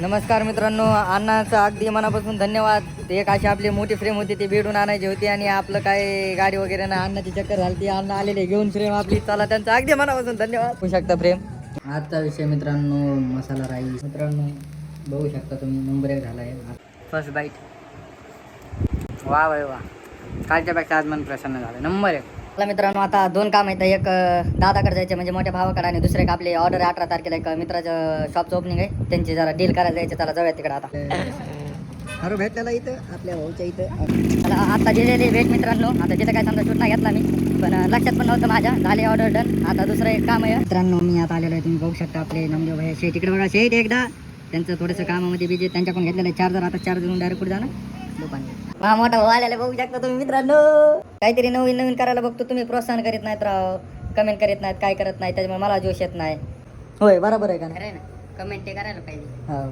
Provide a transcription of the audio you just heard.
नमस्कार मित्रांनो, अण्णाचं अगदी मनापासून धन्यवाद. एक अशी आपली मोठी फ्रेम होती ती भेटून आणायची होती आणि आपलं काय गाडी वगैरे ना अण्णाची चक्कर झाली ती अण्णा आलेले घेऊन फ्रेम आपली. चला त्यांचं अगदी मनापासून धन्यवाद. होऊ शकता फ्रेम. आजचा विषय मित्रांनो मसाला राईस. मित्रांनो बघू शकता तुम्ही नंबर 1 झाला आहे फर्स्ट बाईट. वा भाई वा, कालच्यापेक्षा आज मन प्रसन्न झालं. नंबर 1. मला मित्रांनो आता 2 काम आहेत. एक दादाकडे जायचे म्हणजे मोठ्या भावाकडे आणि दुसरे एक आपली ऑर्डर 18 तारखेला एक मित्राचं शॉपचं ओपनिंग आहे, त्यांची जरा डील करायला जायचं. त्याला जाऊया तिकडे आता. अरे भेटलेला इथं आपल्या भाऊच्या इथं. चला आता दिलेली भेट मित्रांनो. आता तिथं काय समजा शूट नाही घेतला मी, पण लक्षात पण नव्हतं माझ्या. झाले ऑर्डर डन. आता दुसरं एक काम आहे मित्रांनो. मी आता आलेलो आहे, तुम्ही बघू शकता आपले नमदेव भाई शेट. तिकडे बघा शेट एकदा त्यांचं थोडंसं कामामध्ये बिजी. त्यांच्याकडून घेतलेलं चार्जर. आता चार्जर डायरेक्ट कुठे जाणार दुकान. हा मोठा भाऊ आलेला बघू शकता तुम्ही मित्रांनो. काहीतरी नवीन नवीन करायला बघतो. तुम्ही प्रोत्साहन करीत नाहीत राव, कमेंट करीत नाहीत, काय करत नाही. त्याच्यामुळे मला जोश येत नाही. होय बरोबर आहे का नाही? कमेंट ते करायला पाहिजे. हा